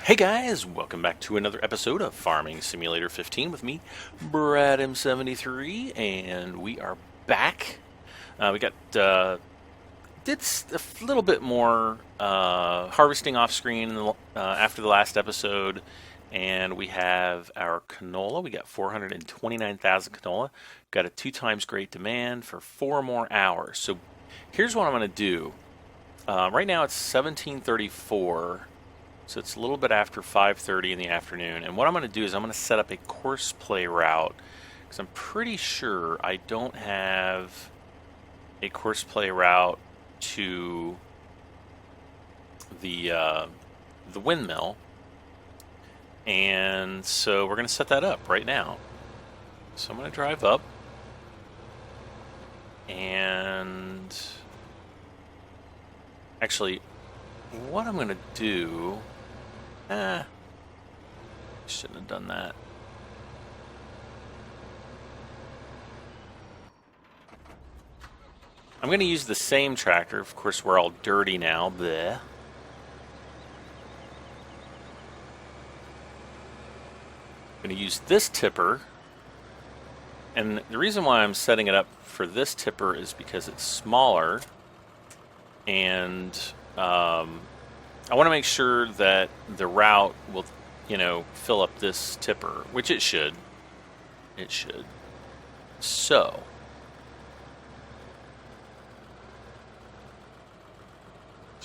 Hey guys, welcome back to another episode of Farming Simulator 15 with me, Brad M73, and we are back. We got did a little bit more harvesting off screen after the last episode, and we have our canola. We got 429,000 canola. Got a 2 times great demand for 4 more hours. So here's what I'm going to do. Right now it's 1734. So it's a little bit after 5:30 in the afternoon. And what I'm going to do is I'm going to set up a course play route, because I'm pretty sure I don't have a course play route to the windmill. And so we're going to set that up right now. So I'm going to drive up. And actually, what I'm going to do... shouldn't have done that. I'm going to use the same tractor. Of course, we're all dirty now. Bleh. I'm going to use this tipper. And the reason why I'm setting it up for this tipper is because it's smaller. And I want to make sure that the route will, fill up this tipper, which it should. It should. So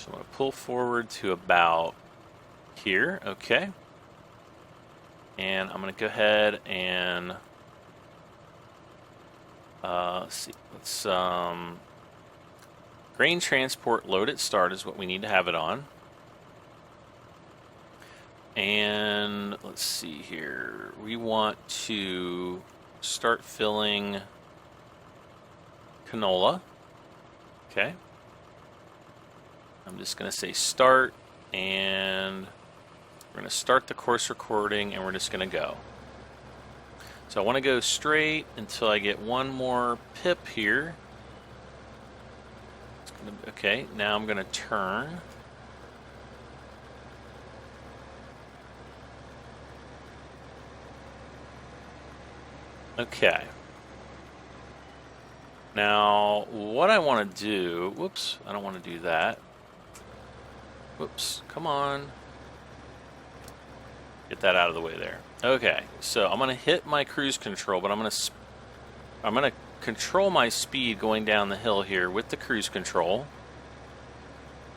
I'm going to pull forward to about here. Okay. And I'm going to go ahead and see. Let's grain transport load at start is what we need to have it on. And let's see here. We want to start filling canola. Okay. I'm just going to say start, and we're going to start the course recording, and we're just going to go. So I want to go straight until I get one more pip here. Okay, now I'm going to turn. Okay. Now, what I want to do... Whoops, I don't want to do that. Whoops, come on. Get that out of the way there. Okay, so I'm going to hit my cruise control, but I'm going to control my speed going down the hill here with the cruise control.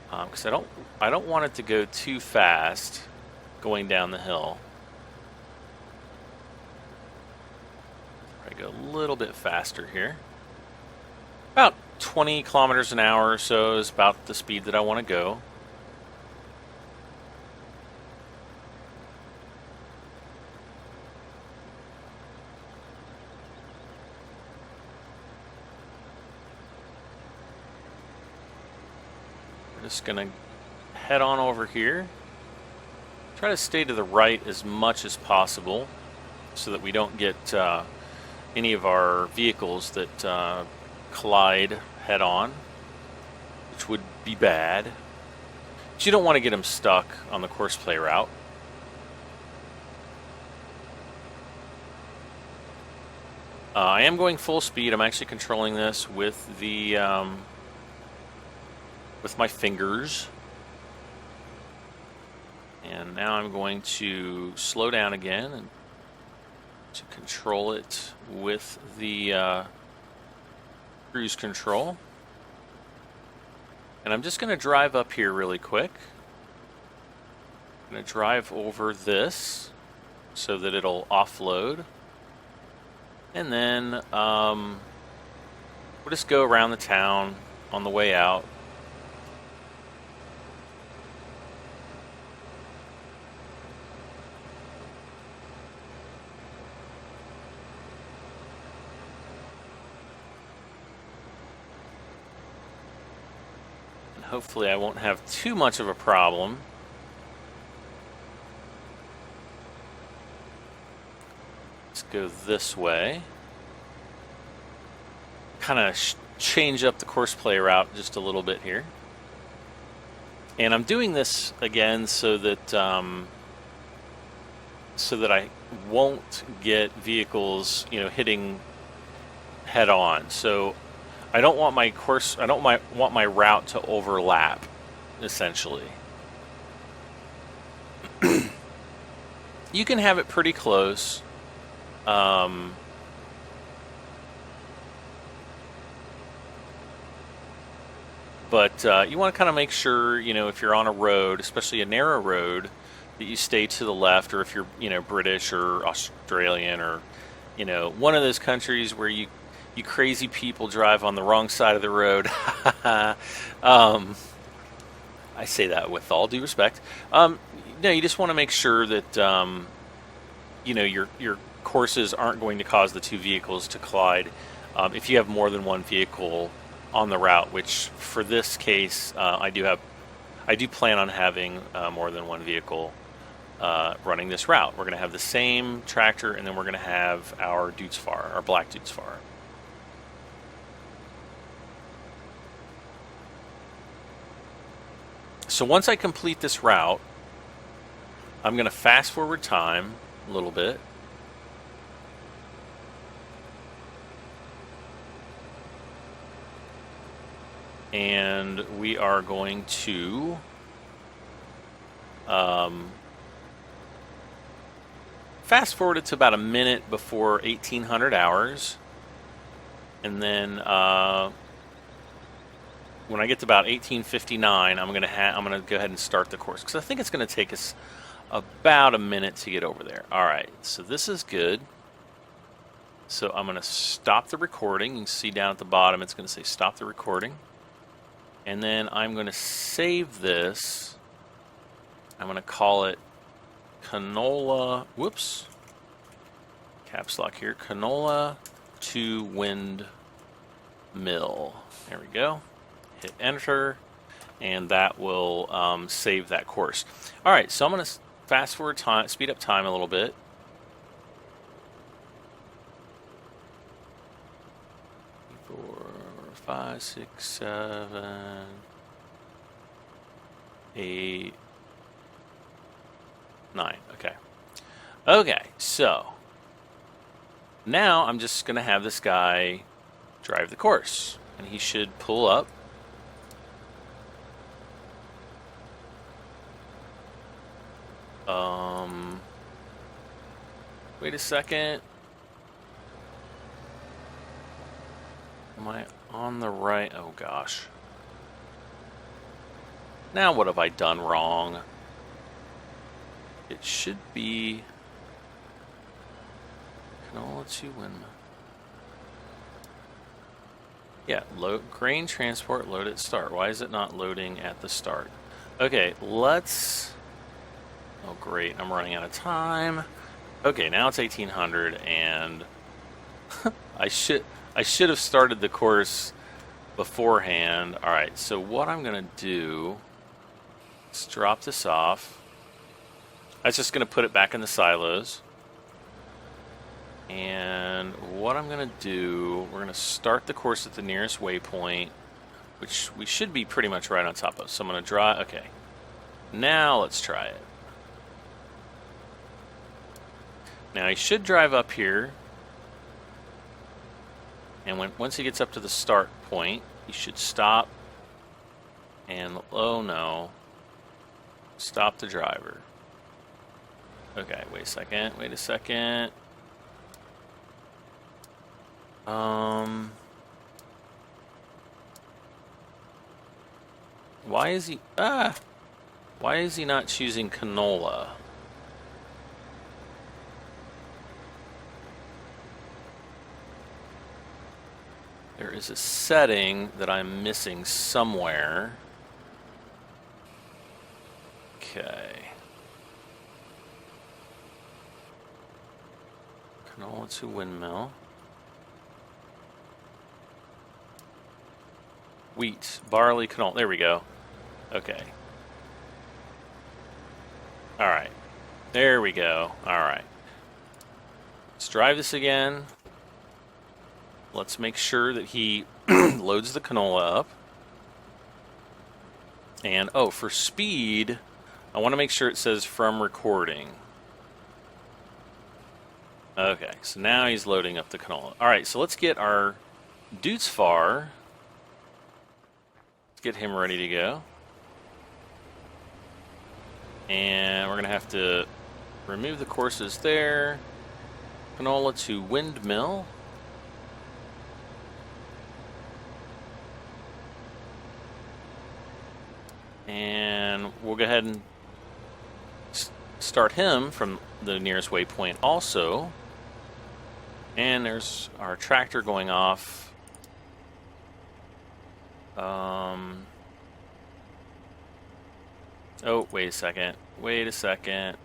Because I don't want it to go too fast going down the hill. I go a little bit faster here. About 20 kilometers an hour or so is about the speed that I want to go. We're just going to head on over here. Try to stay to the right as much as possible so that we don't get any of our vehicles that collide head on, which would be bad. But you don't want to get them stuck on the course play route. I am going full speed. I'm actually controlling this with the with my fingers. And now I'm going to slow down again and to control it with the cruise control. And I'm just going to drive up here really quick. I'm going to drive over this so that it'll offload. And then we'll just go around the town on the way out. Hopefully I won't have too much of a problem. Let's go this way. kind of change up the courseplay route just a little bit here. And I'm doing this again so that I won't get vehicles, hitting head on. So I don't want my want my route to overlap, essentially. You can have it pretty close. But you want to kind of make sure, if you're on a road, especially a narrow road, that you stay to the left, or if you're, British or Australian or, one of those countries where you crazy people drive on the wrong side of the road. I say that with all due respect. No, you just want to make sure that, your courses aren't going to cause the two vehicles to collide. If you have more than one vehicle on the route, which for this case, I do plan on having more than one vehicle running this route. We're going to have the same tractor, and then we're going to have our Deutz-Fahr, our black Deutz-Fahr. So once I complete this route, I'm going to fast forward time a little bit. And we are going to fast forward it to about a minute before 1800 hours. And then when I get to about 1859, I'm gonna go ahead and start the course, because I think it's gonna take us about a minute to get over there. All right, so this is good. So I'm gonna stop the recording. You can see down at the bottom, it's gonna say stop the recording. And then I'm gonna save this. I'm gonna call it Canola, whoops, caps lock here, Canola to windmill. There we go. Hit enter, and that will save that course. All right, so I'm going to fast forward time, speed up time a little bit. Four, 5, 6, 7, 8, 9. Okay. Okay, so now I'm just going to have this guy drive the course, and he should pull up. Wait a second. Am I on the right? Oh gosh. Now what have I done wrong? It should be Canola to windmill. Yeah, load grain transport, load at start. Why is it not loading at the start? Okay, let's. Oh great, I'm running out of time. Okay, now it's 1800, and I should have started the course beforehand. All right, so what I'm gonna do is drop this off. I was just gonna put it back in the silos. And what I'm gonna do, we're gonna start the course at the nearest waypoint, which we should be pretty much right on top of. So I'm gonna draw. Okay, now let's try it. Now he should drive up here, and once he gets up to the start point, he should stop. And oh no, stop the driver. Okay, wait a second. Wait a second. Why is he why is he not choosing Canola? There is a setting that I'm missing somewhere. Okay. Canola to windmill. Wheat, barley, canola. There we go. Okay. All right. There we go. All right. Let's drive this again. let's make sure that he loads the canola up. And, oh, for speed, I want to make sure it says from recording. Okay, so now he's loading up the canola. All right, so let's get our Deutz-Fahr. Let's get him ready to go. And we're going to have to remove the courses there. Canola to windmill. And we'll go ahead and start him from the nearest waypoint also. And there's our tractor going off. Oh, wait a second. Wait a second.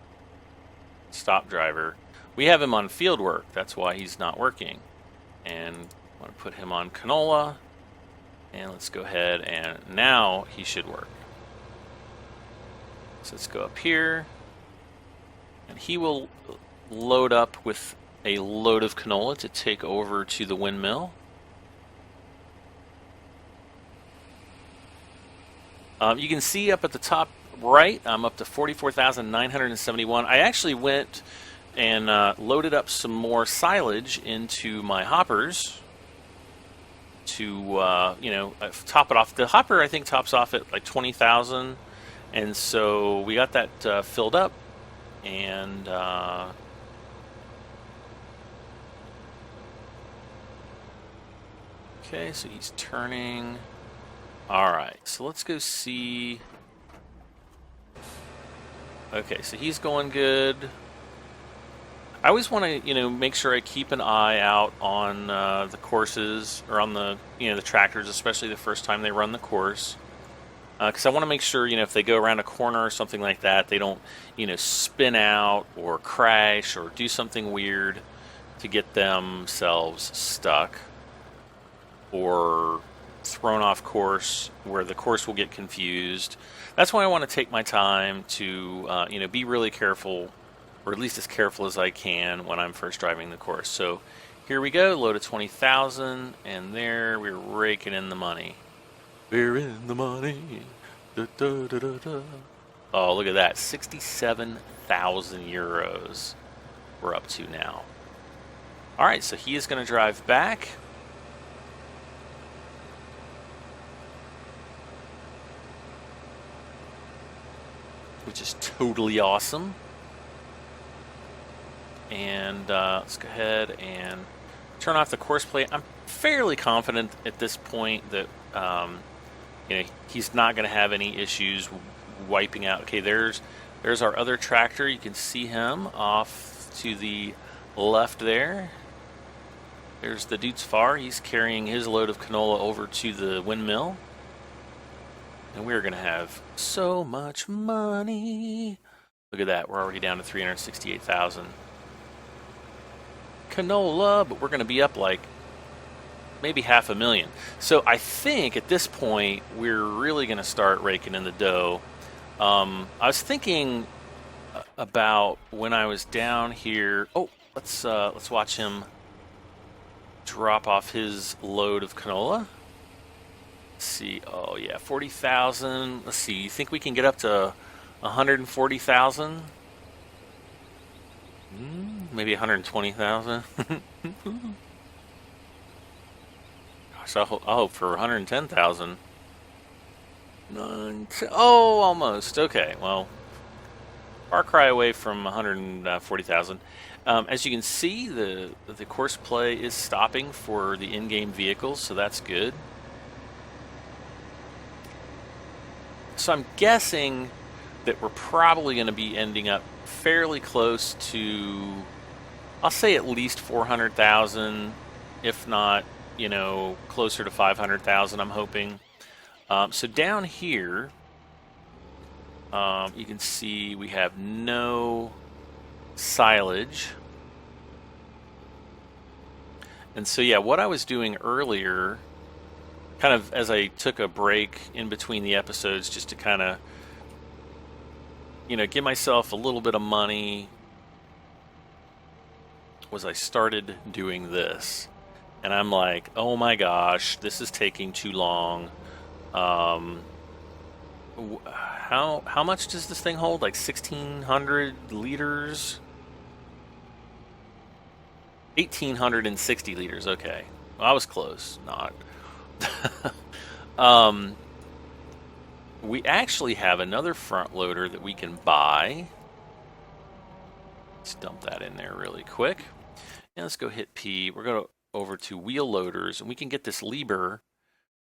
Stop, driver. We have him on field work. That's why he's not working. And I want to put him on canola. And let's go ahead and now he should work. So let's go up here. And he will load up with a load of canola to take over to the windmill. You can see up at the top right, I'm up to 44,971. I actually went and loaded up some more silage into my hoppers to, top it off. The hopper, I think, tops off at like 20,000. And so we got that filled up. And okay, so he's turning. All right, so let's go see. Okay, so he's going good. I always want to, make sure I keep an eye out on the courses or on the, the tractors, especially the first time they run the course. Because I want to make sure, if they go around a corner or something like that, they don't, spin out or crash or do something weird to get themselves stuck or thrown off course where the course will get confused. That's why I want to take my time to, be really careful, or at least as careful as I can when I'm first driving the course. So here we go, load of 20,000, and there we're raking in the money. We're in the money. Da, da, da, da, da. Oh, look at that. 67,000 euros we're up to now. All right, so he is going to drive back. Which is totally awesome. And let's go ahead and turn off the course play. I'm fairly confident at this point that he's not going to have any issues wiping out. Okay, there's our other tractor. You can see him off to the left there. There's the Deutz-Fahr. He's carrying his load of canola over to the windmill. And we're going to have so much money. Look at that. We're already down to 368,000. Canola, but we're going to be up like maybe 500,000. So I think at this point we're really going to start raking in the dough. I was thinking about when I was down here. Oh, let's watch him drop off his load of canola. Let's see. Oh yeah, 40,000. Let's see. You think we can get up to 140,000? Maybe 120,000. So I'll hope for 110,000. Oh, almost. Okay, well, far cry away from 140,000. As you can see, the course play is stopping for the in-game vehicles, so that's good. So I'm guessing that we're probably going to be ending up fairly close to, I'll say at least 400,000, if not, closer to 500,000, I'm hoping. So down here, you can see we have no silage. And so, yeah, what I was doing earlier, kind of as I took a break in between the episodes just to kind of, give myself a little bit of money, was I started doing this. And I'm like, oh my gosh, this is taking too long. Um, how much does this thing hold? Like 1,600 liters? 1,860 liters. Okay, well, I was close. Not. um, we actually have another front loader that we can buy. Let's dump that in there really quick. And let's go hit P. We're going to over to wheel loaders, and we can get this Liebherr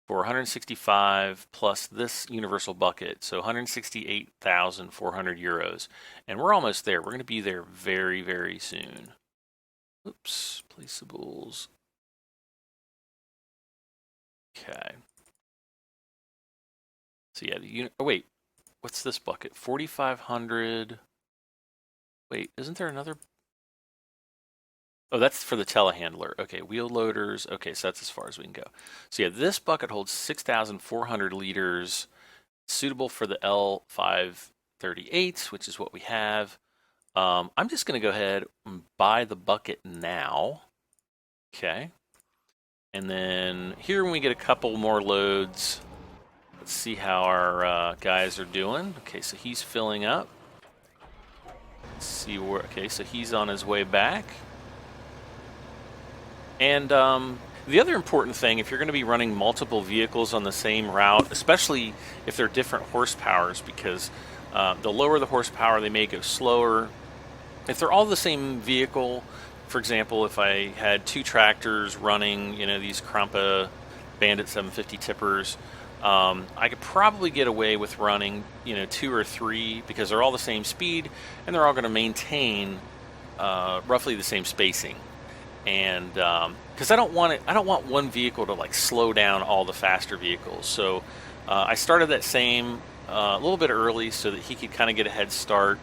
for 165 plus this universal bucket, so 168,400 euros. And we're almost there. We're going to be there very, very soon. Oops, placeables. Okay. So yeah, the unit. Oh wait, what's this bucket? 4,500. Wait, isn't there another? Oh, that's for the telehandler. Okay, wheel loaders. Okay, so that's as far as we can go. So yeah, this bucket holds 6,400 liters, suitable for the L538, which is what we have. I'm just going to go ahead and buy the bucket now. Okay. And then here when we get a couple more loads, let's see how our guys are doing. Okay, so he's filling up. Let's see where, okay, so he's on his way back. And the other important thing, if you're going to be running multiple vehicles on the same route, especially if they're different horsepowers, because the lower the horsepower, they may go slower. If they're all the same vehicle, for example, if I had two tractors running, these Krampa Bandit 750 tippers, I could probably get away with running, 2 or 3 because they're all the same speed and they're all going to maintain roughly the same spacing. And because I don't want one vehicle to like slow down all the faster vehicles. So I started that same a little bit early so that he could kind of get a head start.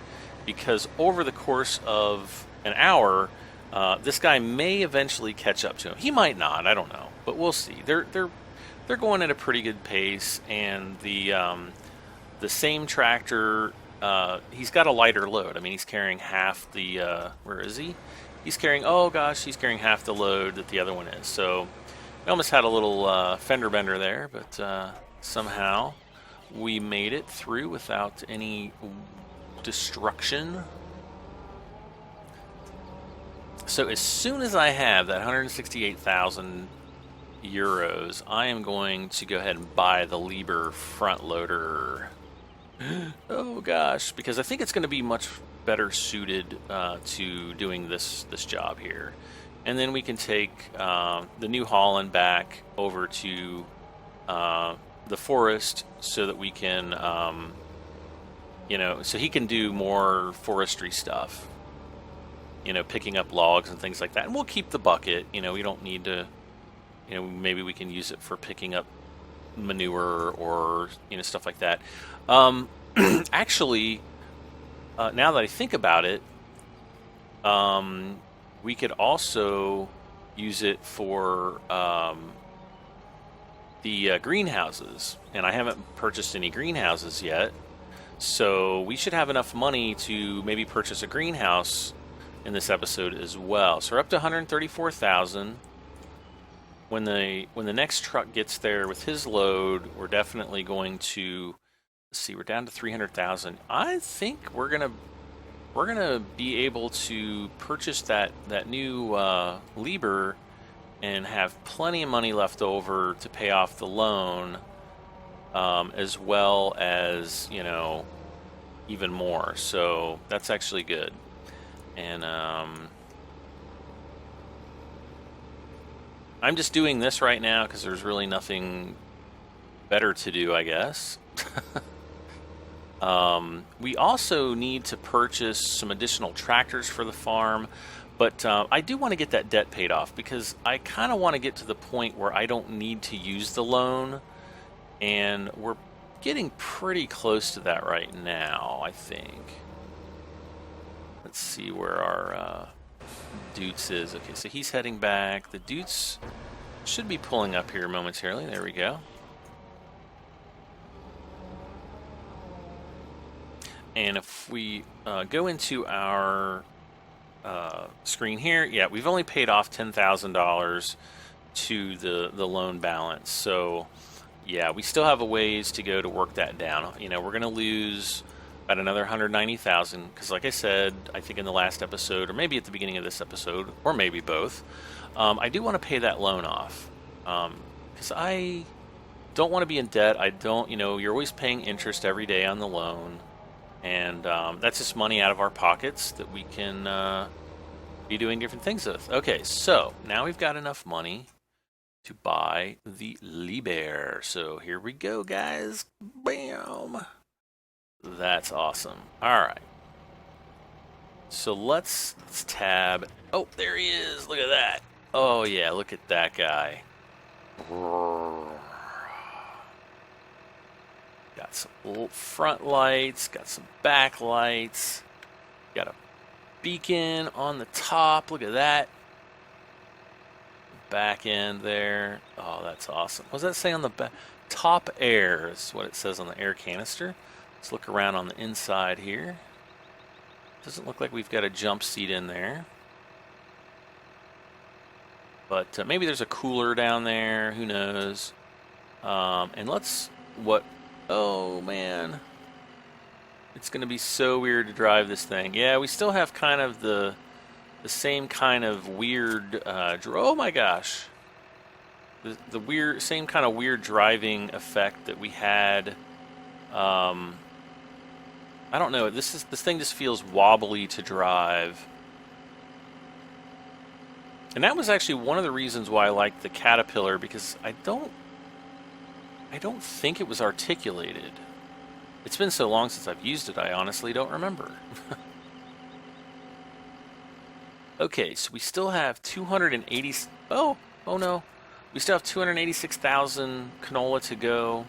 Because over the course of an hour, this guy may eventually catch up to him. He might not. I don't know, but we'll see. They're going at a pretty good pace, and the same tractor. He's got a lighter load. I mean, he's carrying half the. Where is he? He's carrying. Oh gosh, he's carrying half the load that the other one is. So we almost had a little fender bender there, but somehow we made it through without any destruction. So as soon as I have that 168,000 euros, I am going to go ahead and buy the Liebherr front loader. Oh gosh, because I think it's going to be much better suited to doing this job here. And then we can take the New Holland back over to the forest so that we can so he can do more forestry stuff, picking up logs and things like that. And we'll keep the bucket, we don't need to, maybe we can use it for picking up manure or, stuff like that. Actually, now that I think about it, we could also use it for the greenhouses. And I haven't purchased any greenhouses yet. So we should have enough money to maybe purchase a greenhouse in this episode as well. So we're up to 134,000. When the next truck gets there with his load, we're definitely going to, let's see, we're down to 300,000. I think we're gonna be able to purchase that new Liebherr and have plenty of money left over to pay off the loan. As well as, even more. So that's actually good. And I'm just doing this right now because there's really nothing better to do, I guess. We also need to purchase some additional tractors for the farm. But I do want to get that debt paid off because I kind of want to get to the point where I don't need to use the loan. And we're getting pretty close to that right now, I think. Let's see where our Deutz is. Okay, so he's heading back. The Deutz should be pulling up here momentarily. There we go. And if we go into our screen here, yeah, we've only paid off $10,000 to the loan balance. So yeah, we still have a ways to go to work that down. You know, we're going to lose about another 190,000 because, like I said, I think in the last episode, or maybe at the beginning of this episode, or maybe both, I do want to pay that loan off because I don't want to be in debt. I don't, you know, you're always paying interest every day on the loan, and that's just money out of our pockets that we can be doing different things with. Okay, so now we've got enough money to buy the Liebherr. So here we go, guys. Bam! That's awesome. All right. So let's tab. Oh, there he is. Look at that. Oh, yeah, look at that guy. Got some front lights, got some back lights, got a beacon on the top. Look at that. Back end there. Oh, that's awesome. What does that say on the back? Top air is what it says on the air canister. Let's look around on the inside here. Doesn't look like we've got a jump seat in there. But maybe there's a cooler down there. Who knows? And let's... Oh, man. It's going to be so weird to drive this thing. Yeah, we still have kind of the same kind of weird... oh, my gosh. The weird, same kind of weird driving effect that we had... I don't know. This thing just feels wobbly to drive. And that was actually one of the reasons why I liked the Caterpillar, because I don't think it was articulated. It's been so long since I've used it, I honestly don't remember. Okay, so we still have 280... Oh no. We still have 286,000 canola to go.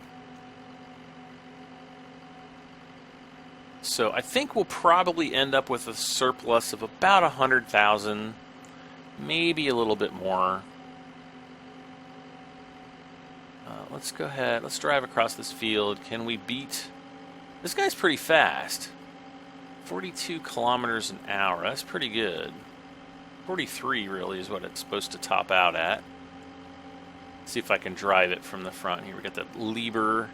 So I think we'll probably end up with a surplus of about 100,000, maybe a little bit more. Let's go ahead. Let's drive across this field. Can we beat... This guy's pretty fast. 42 kilometers an hour. That's pretty good. 43 really is what it's supposed to top out at. Let's see if I can drive it from the front here. We got the Liebherr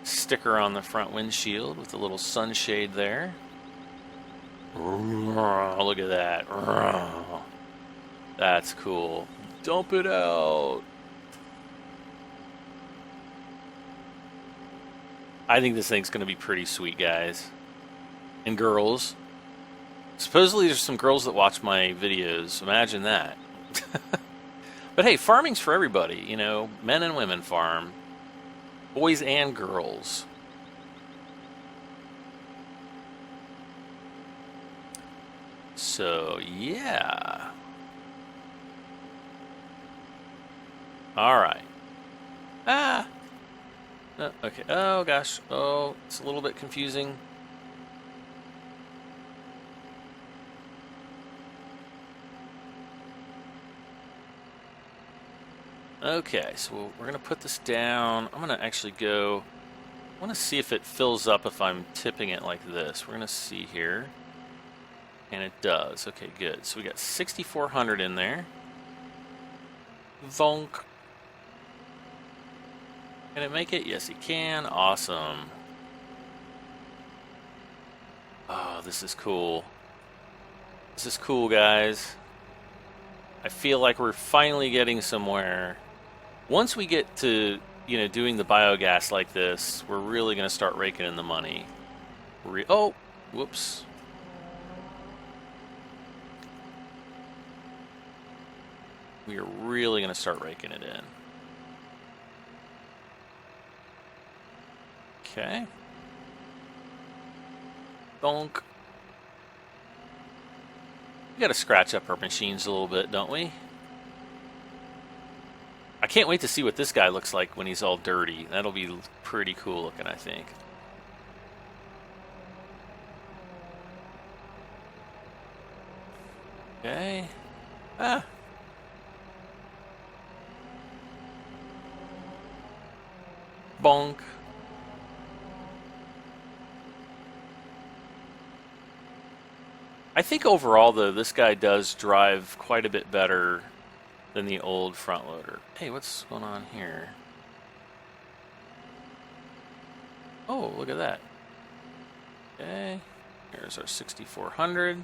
sticker on the front windshield with a little sunshade there. Look at that. That's cool. Dump it out. I think this thing's going to be pretty sweet, guys. And girls. Supposedly there's some girls that watch my videos. Imagine that. But hey, farming's for everybody. You know, men and women farm. Boys and girls. So, yeah. Alright. Okay. Oh, gosh. Oh, it's a little bit confusing. Okay, so we're going to put this down. I'm going to actually go... I want to see if it fills up if I'm tipping it like this. We're going to see here. And it does. Okay, good. So we got 6,400 in there. Vonk. Can it make it? Yes, it can. Awesome. Oh, this is cool. This is cool, guys. I feel like we're finally getting somewhere. Once we get to, you know, doing the biogas like this, we're really going to start raking in the money. Oh, whoops. We are really going to start raking it in. Okay. Bonk. We got to scratch up our machines a little bit, don't we? I can't wait to see what this guy looks like when he's all dirty. That'll be pretty cool looking, I think. Okay. Bonk. I think overall, though, this guy does drive quite a bit better than the old front loader. Hey, what's going on here? Oh, look at that. Okay, here's our 6400.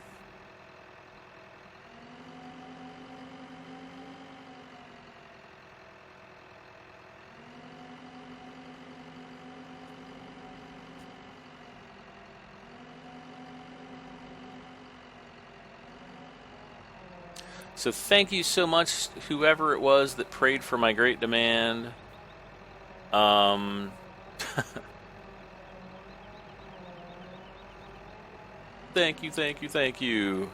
So thank you so much, whoever it was that prayed for my great demand. Thank you, thank you, thank you.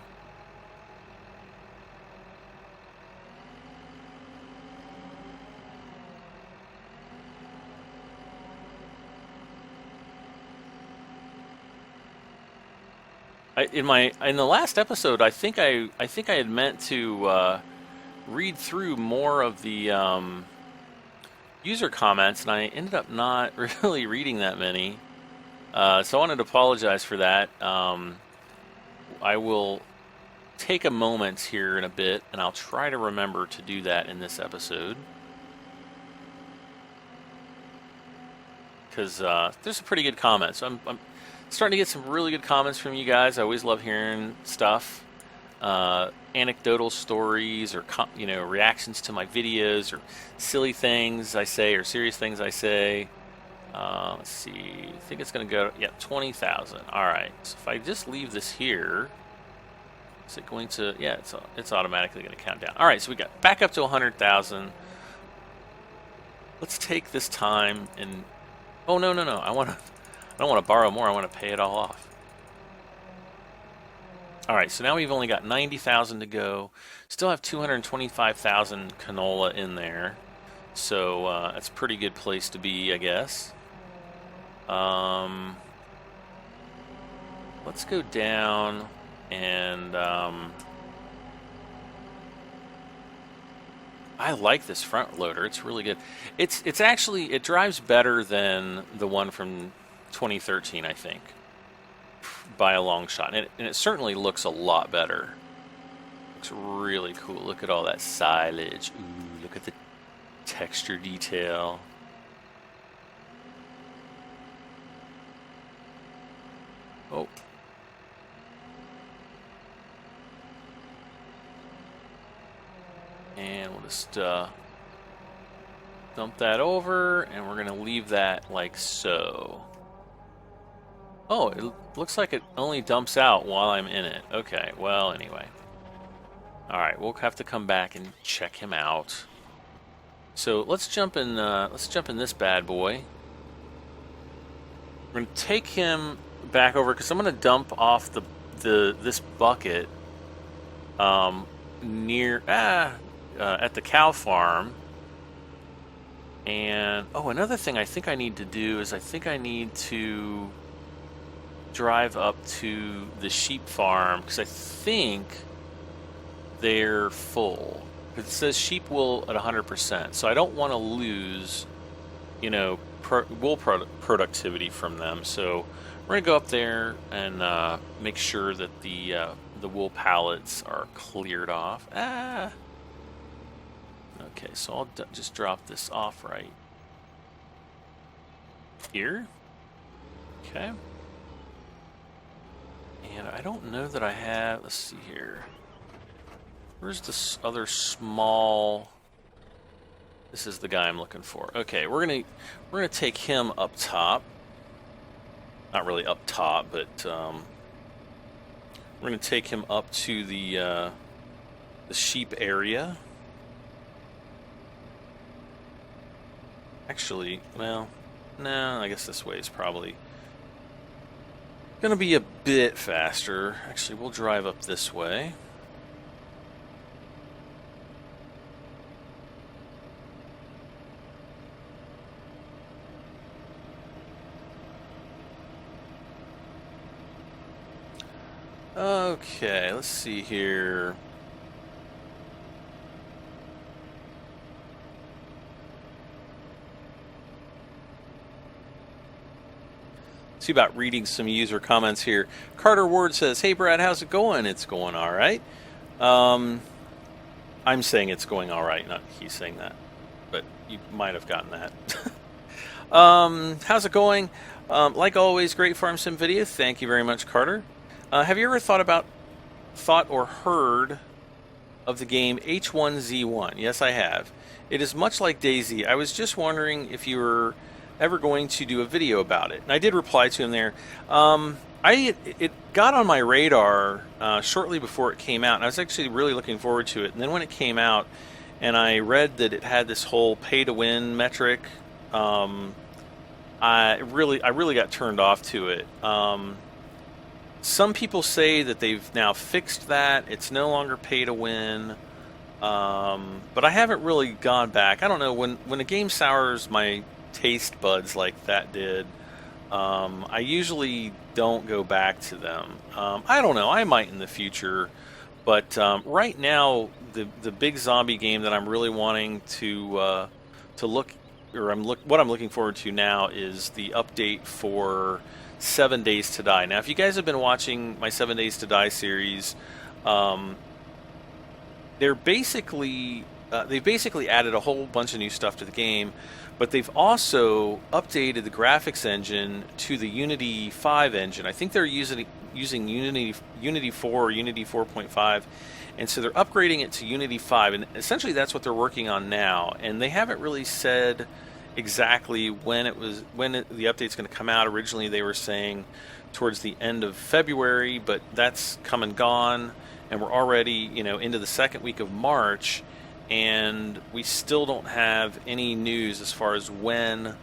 In the last episode, I think I had meant to read through more of the user comments, and I ended up not really reading that many. So I wanted to apologize for that. I will take a moment here in a bit, and I'll try to remember to do that in this episode. Because there's some pretty good comments. I'm starting to get some really good comments from you guys. I always love hearing stuff. Anecdotal stories or reactions to my videos or silly things I say or serious things I say. Let's see. I think it's going to go, 20,000. All right. So if I just leave this here, is it going to, it's automatically going to count down. All right. So we got back up to 100,000. Let's take this time and, oh, no. I don't want to borrow more. I want to pay it all off. All right. So now we've only got 90,000 to go. Still have 225,000 canola in there. So that's a pretty good place to be, I guess. Let's go down and I like this front loader. It's really good. It's actually, it drives better than the one from 2013, I think, by a long shot. And it certainly looks a lot better. Looks really cool. Look at all that silage. Ooh, look at the texture detail. Oh. And we'll just dump that over, and we're going to leave that like so. Oh, it looks like it only dumps out while I'm in it. Okay, well, anyway. All right, we'll have to come back and check him out. So let's jump in this bad boy. We're going to take him back over because I'm going to dump off this bucket near at the cow farm. And another thing I think I need to do is I think I need to drive up to the sheep farm because I think they're full. It says sheep wool at 100%, so I don't want to lose, wool productivity from them. So we're gonna go up there and make sure that the wool pallets are cleared off. Okay, so I'll just drop this off right here. Okay. And I don't know that I have. Let's see here. Where's this other small? This is the guy I'm looking for. Okay, we're gonna take him up top. Not really up top, but we're gonna take him up to the sheep area. Actually, well, no, I guess this way is probably gonna be a bit faster. Actually, we'll drive up this way. Okay, let's see here. See about reading some user comments here. Carter Ward says, "Hey Brad, how's it going?" It's going all right. I'm saying it's going all right, not he's saying that, but you might have gotten that. How's it going? Like always, great farm sim video. Thank you very much, Carter. Have you ever thought or heard of the game H1Z1? Yes, I have. It is much like DayZ. I was just wondering if you were ever going to do a video about it. And I did reply to him there. It got on my radar shortly before it came out, and I was actually really looking forward to it. And then when it came out, and I read that it had this whole pay-to-win metric, I really got turned off to it. Some people say that they've now fixed that; it's no longer pay-to-win. But I haven't really gone back. I don't know, when a game sours my taste buds like that did. I usually don't go back to them. I don't know. I might in the future, but right now, the big zombie game that I'm really wanting to look, or what I'm looking forward to now is the update for 7 Days to Die. Now, if you guys have been watching my 7 Days to Die series, they've basically added a whole bunch of new stuff to the game. But they've also updated the graphics engine to the Unity 5 engine. I think they're using Unity 4 or Unity 4.5, and so they're upgrading it to Unity 5, and essentially that's what they're working on now. And they haven't really said exactly when the update's going to come out. Originally, they were saying towards the end of February, but that's come and gone, and we're already into the second week of March. And we still don't have any news as far as when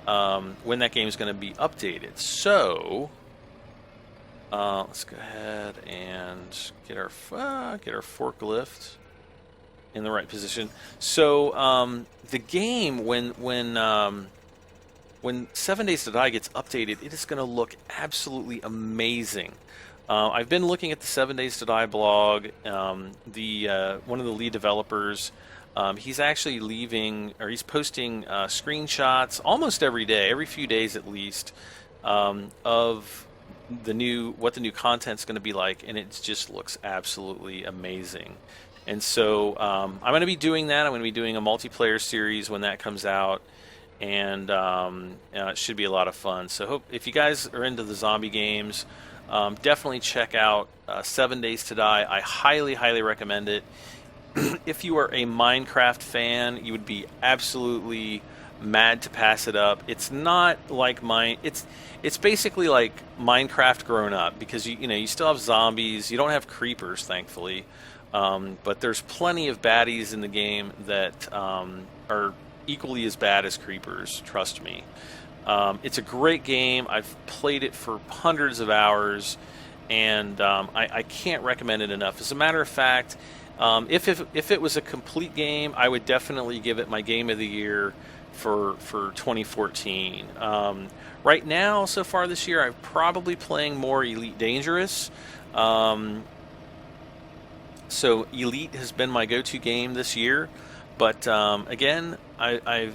that game is going to be updated. So let's go ahead and get our forklift in the right position. So the game, when 7 Days to Die gets updated, it is going to look absolutely amazing. I've been looking at the 7 Days to Die blog. One of the lead developers, he's actually he's posting screenshots almost every day, every few days at least, of what the new content's going to be like, and it just looks absolutely amazing. And so I'm going to be doing that. I'm going to be doing a multiplayer series when that comes out, and it should be a lot of fun. So if you guys are into the zombie games, definitely check out 7 Days to Die. I highly, highly recommend it. If you are a Minecraft fan, you would be absolutely mad to pass it up. It's not like it's basically like Minecraft grown up, because you still have zombies. You don't have creepers, thankfully, but there's plenty of baddies in the game that are equally as bad as creepers. Trust me. It's a great game. I've played it for hundreds of hours, and I can't recommend it enough. As a matter of fact, if it was a complete game, I would definitely give it my game of the year for 2014. Right now, so far this year, I'm probably playing more Elite Dangerous. So Elite has been my go-to game this year, but again, I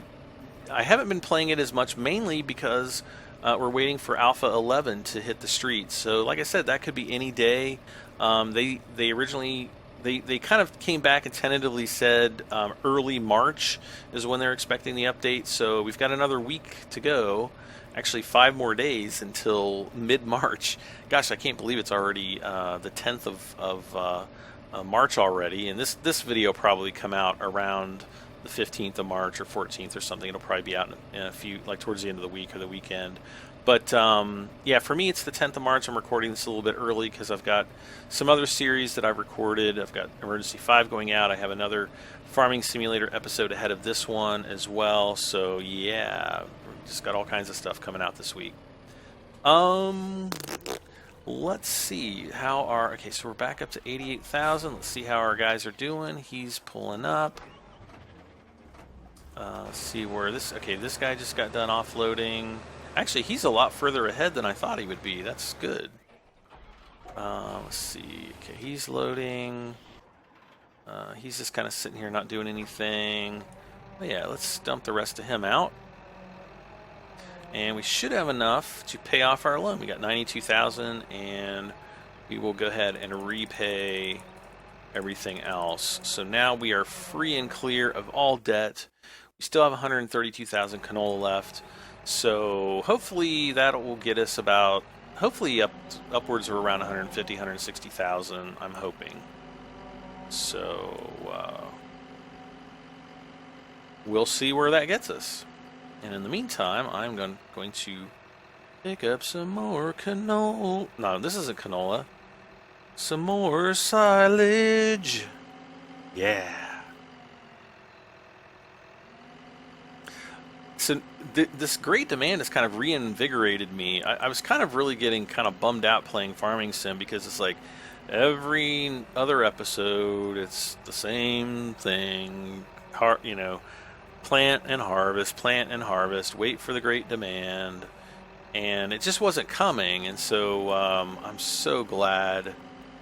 haven't been playing it as much, mainly because we're waiting for Alpha 11 to hit the streets. So, like I said, that could be any day. They originally kind of came back and tentatively said early March is when they're expecting the update. So we've got another week to go. Actually, 5 more days until mid-March. Gosh, I can't believe it's already the 10th of March already. And this video probably come out around the 15th of March or 14th or something. It'll probably be out in a few, like towards the end of the week or the weekend. But yeah, for me, it's the 10th of March. I'm recording this a little bit early because I've got some other series that I've recorded. I've got Emergency 5 going out. I have another Farming Simulator episode ahead of this one as well. So yeah, just got all kinds of stuff coming out this week. Let's see how okay, so we're back up to 88,000. Let's see how our guys are doing. He's pulling up. Let's see where this guy just got done offloading. Actually, he's a lot further ahead than I thought he would be. That's good. Let's see. Okay, he's loading. He's just kind of sitting here not doing anything. But yeah, let's dump the rest of him out. And we should have enough to pay off our loan. We got 92,000, and we will go ahead and repay everything else. So now we are free and clear of all debt. We still have 132,000 canola left. So hopefully that will get us about, hopefully upwards of around 150, 160,000, I'm hoping. So we'll see where that gets us. And in the meantime, I'm going to pick up some more canola. No, this isn't canola. Some more silage. Yeah. So this great demand has kind of reinvigorated me. I was kind of really getting kind of bummed out playing Farming Sim because it's like every other episode, it's the same thing. You know, plant and harvest, wait for the great demand. And it just wasn't coming. And so I'm so glad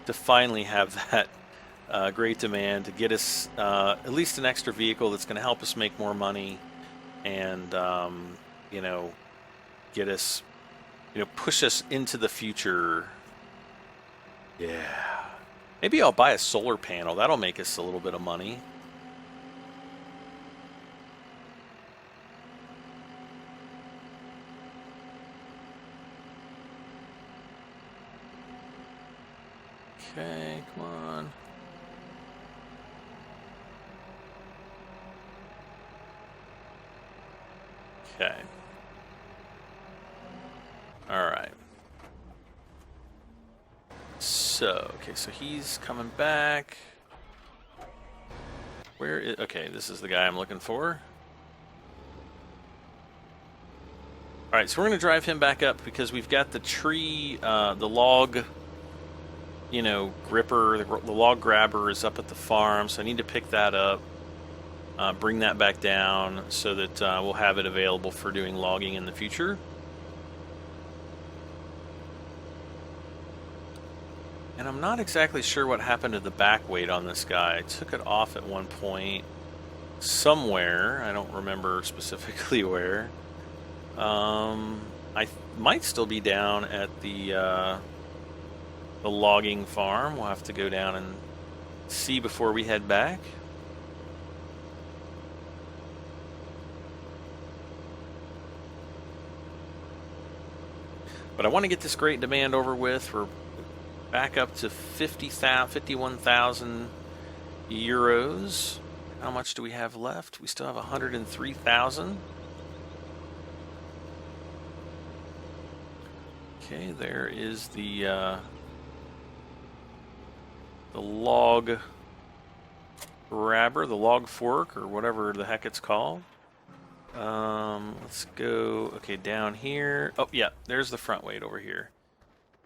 to finally have that great demand to get us at least an extra vehicle that's going to help us make more money. And, you know, get us, you know, push us into the future. Yeah. Maybe I'll buy a solar panel. That'll make us a little bit of money. Okay, come on. Okay. Alright. So, okay, so he's coming back. Where is... Okay, this is the guy I'm looking for. Alright, so we're going to drive him back up because we've got the tree, the log, you know, gripper, the log grabber is up at the farm, so I need to pick that up. Bring that back down so that we'll have it available for doing logging in the future. And I'm not exactly sure what happened to the back weight on this guy. I took it off at one point somewhere. I don't remember specifically where. I might still be down at the logging farm. We'll have to go down and see before we head back. But I want to get this great demand over with. We're back up to 51,000 euros. How much do we have left? We still have 103,000. Okay, there is the log grabber, the log fork, or whatever the heck it's called. Let's go, okay, down here. Oh, yeah, there's the front weight over here.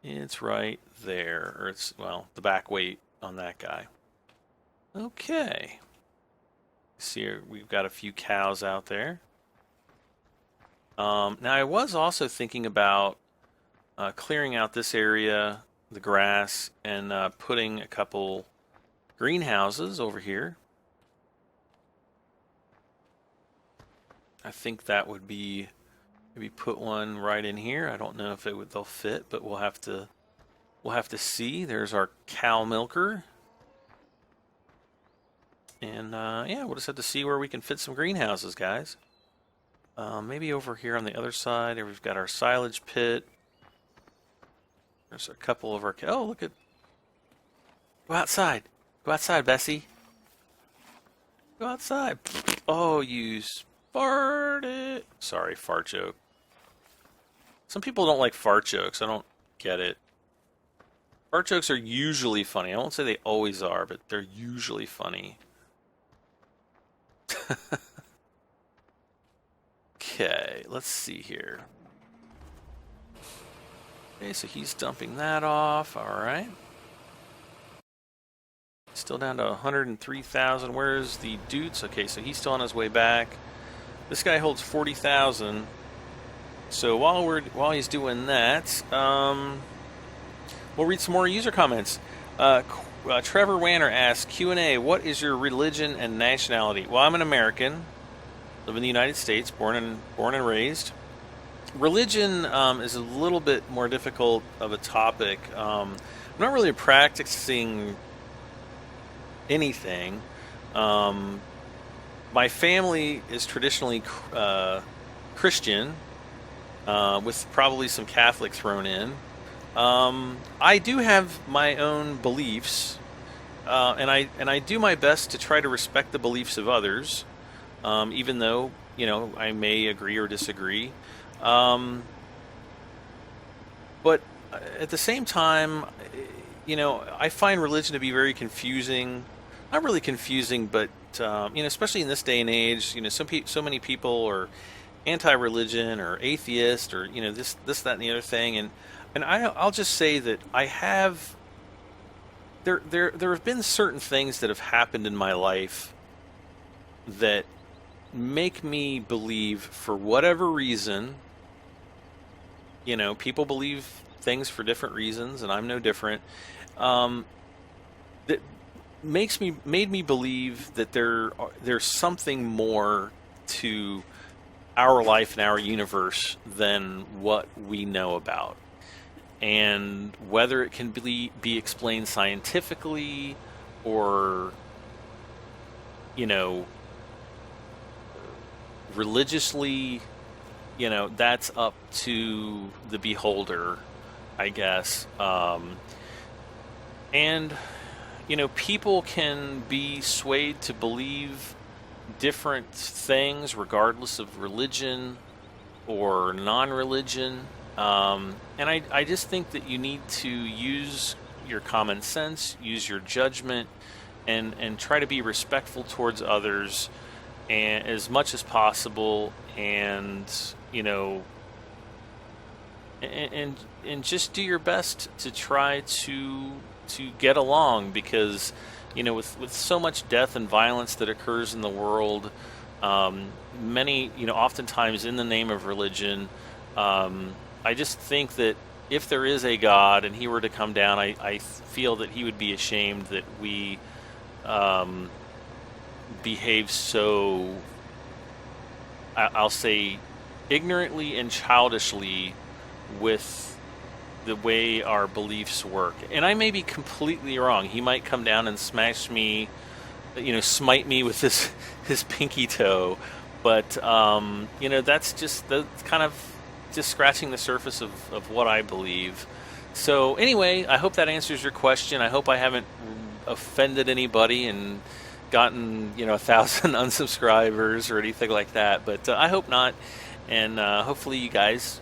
It's right there, or it's, well, the back weight on that guy. Okay. See, we've got a few cows out there. Now, I was also thinking about clearing out this area, the grass, and putting a couple greenhouses over here. I think that would be, maybe put one right in here. I don't know if they'll fit, but we'll have to see. There's our cow milker. And yeah, we'll just have to see where we can fit some greenhouses, guys. Maybe over here on the other side, we've got our silage pit. There's a couple of our... Oh, look at... Go outside. Go outside, Bessie. Go outside. Oh, you farted. Sorry, fart joke. Some people don't like fart jokes. I don't get it. Fart jokes are usually funny. I won't say they always are, but they're usually funny. Okay, let's see here. Okay, so he's dumping that off. All right. Still down to 103,000. Where's the Deutz? Okay, so he's still on his way back. This guy holds 40,000. So while he's doing that, we'll read some more user comments. Trevor Wanner asks, Q&A, what is your religion and nationality? Well, I'm an American, live in the United States, born and raised. Religion is a little bit more difficult of a topic. I'm not really practicing anything. Um, my family is traditionally Christian, with probably some Catholic thrown in. I do have my own beliefs, and I do my best to try to respect the beliefs of others, even though I may agree or disagree. Um, but at the same time, I find religion to be very confusing. Not really confusing, but especially in this day and age, so many people are anti-religion or atheist or this, that, and the other thing, and I'll just say that I have there have been certain things that have happened in my life that make me believe, for whatever reason. People believe things for different reasons, and I'm no different. Um, that made me believe that there's something more to our life and our universe than what we know about. And whether it can be explained scientifically or, you know, religiously, that's up to the beholder, I guess. And, people can be swayed to believe different things regardless of religion or non-religion. And I just think that you need to use your common sense, use your judgment, and try to be respectful towards others and as much as possible, and and just do your best to try to get along, because with so much death and violence that occurs in the world, many oftentimes in the name of religion. I just think that if there is a God and he were to come down, I feel that he would be ashamed that we behave so, I'll say, ignorantly and childishly with the way our beliefs work. And I may be completely wrong. He might come down and smash me, smite me with his pinky toe. But that's kind of just scratching the surface of what I believe. So anyway, I hope that answers your question. I hope I haven't offended anybody and gotten 1,000 unsubscribers or anything like that. But I hope not. And hopefully you guys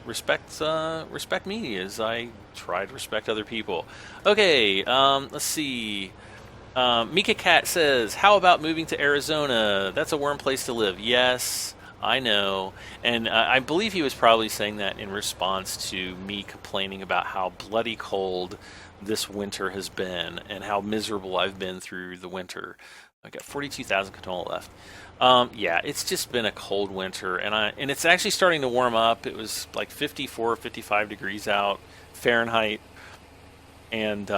respect me as I try to respect other people. Okay, let's see. Mika Cat says, how about moving to Arizona? That's a warm place to live. Yes, I know. And I believe he was probably saying that in response to me complaining about how bloody cold this winter has been and how miserable I've been through the winter. I got 42,000 canola left. Yeah, it's just been a cold winter, and it's actually starting to warm up. It was like 54, 55 degrees out Fahrenheit, and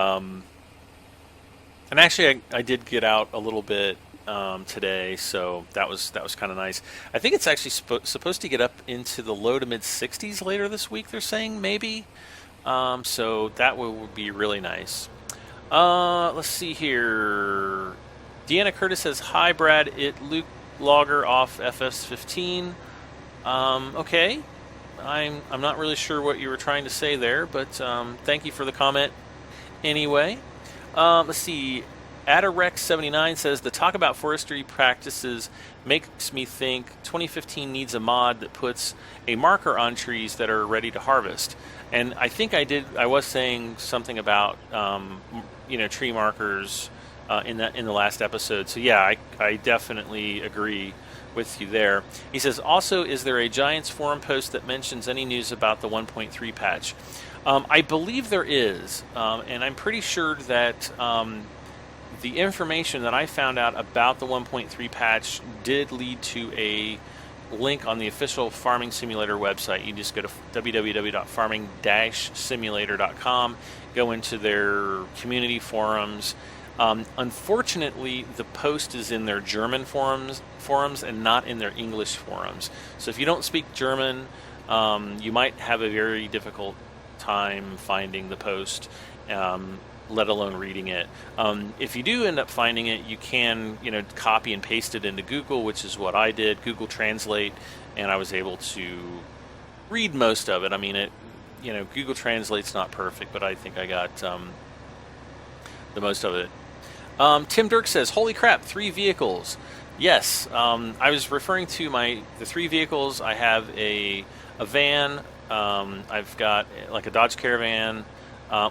actually I did get out a little bit today, so that was kind of nice. I think it's actually supposed to get up into the low to mid 60s later this week. They're saying maybe, so that would be really nice. Let's see here. Deanna Curtis says, hi Brad, Luke Logger off FS15. Okay, I'm not really sure what you were trying to say there, but thank you for the comment anyway. Let's see. Adarex79 says, the talk about forestry practices makes me think 2015 needs a mod that puts a marker on trees that are ready to harvest. And I think I was saying something about tree markers in the last episode. So yeah, I definitely agree with you there. He says, also, is there a Giants forum post that mentions any news about the 1.3 patch? I believe there is, and I'm pretty sure that the information that I found out about the 1.3 patch did lead to a link on the official Farming Simulator website. You just go to www.farming-simulator.com, go into their community forums. Unfortunately, the post is in their German forums and not in their English forums. So if you don't speak German, you might have a very difficult time finding the post. let alone reading it. If you do end up finding it, you can, copy and paste it into Google, which is what I did, Google Translate, and I was able to read most of it. I mean, Google Translate's not perfect, but I think I got the most of it. Tim Dirk says, "Holy crap, 3 vehicles." Yes, I was referring to the 3 vehicles. I have a van. I've got like a Dodge Caravan,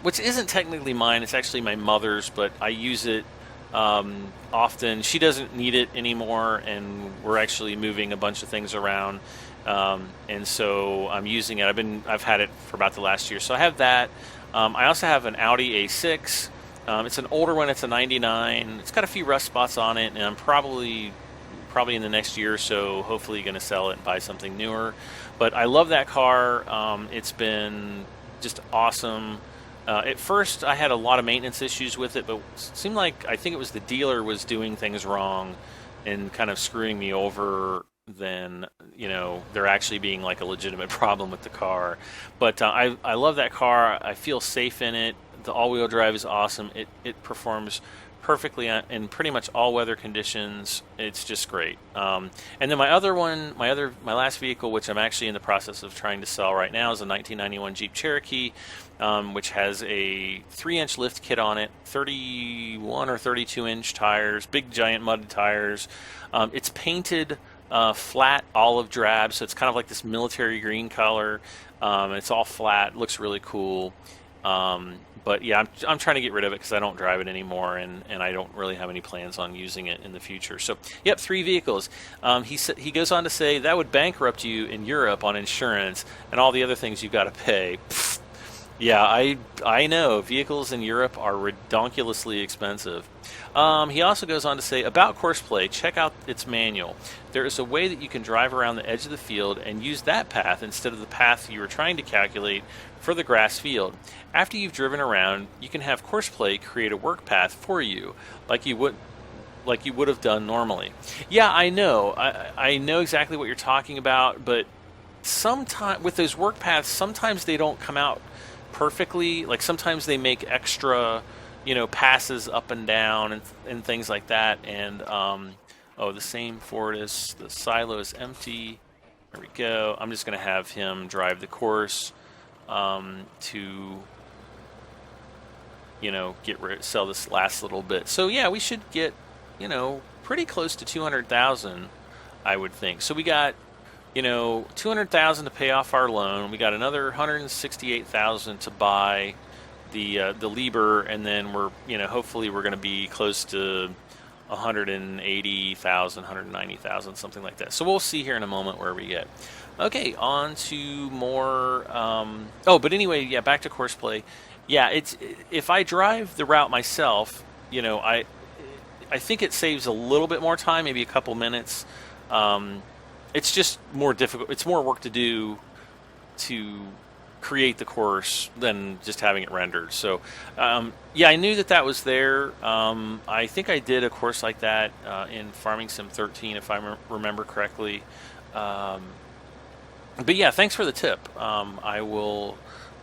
which isn't technically mine. It's actually my mother's, but I use it often. She doesn't need it anymore, and we're actually moving a bunch of things around, and so I'm using it. I've had it for about the last year, so I have that. I also have an Audi A6. It's an older one. It's a '99. It's got a few rust spots on it, and I'm probably in the next year or so, hopefully going to sell it and buy something newer. But I love that car. It's been just awesome. At first, I had a lot of maintenance issues with it, but it seemed like I think it was the dealer was doing things wrong and kind of screwing me over than there actually being like a legitimate problem with the car. But I love that car. I feel safe in it. The all-wheel drive is awesome. It performs perfectly in pretty much all weather conditions. It's just great. And then my last vehicle, which I'm actually in the process of trying to sell right now, is a 1991 Jeep Cherokee, which has a 3-inch lift kit on it, 31 or 32-inch tires, big giant mud tires. It's painted flat olive drab, so it's kind of like this military green color. It's all flat, looks really cool. But yeah, I'm trying to get rid of it because I don't drive it anymore, and I don't really have any plans on using it in the future. So, yep, 3 vehicles. He goes on to say that would bankrupt you in Europe on insurance and all the other things you've got to pay. Pfft. Yeah, I know vehicles in Europe are redonkulously expensive. He also goes on to say, about courseplay, check out its manual. There is a way that you can drive around the edge of the field and use that path instead of the path you were trying to calculate for the grass field. After you've driven around, you can have courseplay create a work path for you, like you would have done normally. Yeah, I know. I know exactly what you're talking about, but sometimes with those work paths, sometimes they don't come out perfectly. Like sometimes they make extra passes up and down and things like that. And the same Fortis, the silo is empty. There we go. I'm just going to have him drive the course to sell this last little bit. So yeah, we should get pretty close to 200,000, I would think. So we got 200,000 to pay off our loan. We got another 168,000 to buy the Liber, and then we're hopefully we're going to be close to 180,000, 190,000, something like that. So we'll see here in a moment where we get. Okay, on to more. But anyway, yeah, back to courseplay. Yeah, if I drive the route myself, I think it saves a little bit more time, maybe a couple minutes. It's just more difficult. It's more work to do to create the course than just having it rendered. So, yeah, I knew that was there. I think I did a course like that in Farming Sim 13, if I remember correctly. But yeah, thanks for the tip. I will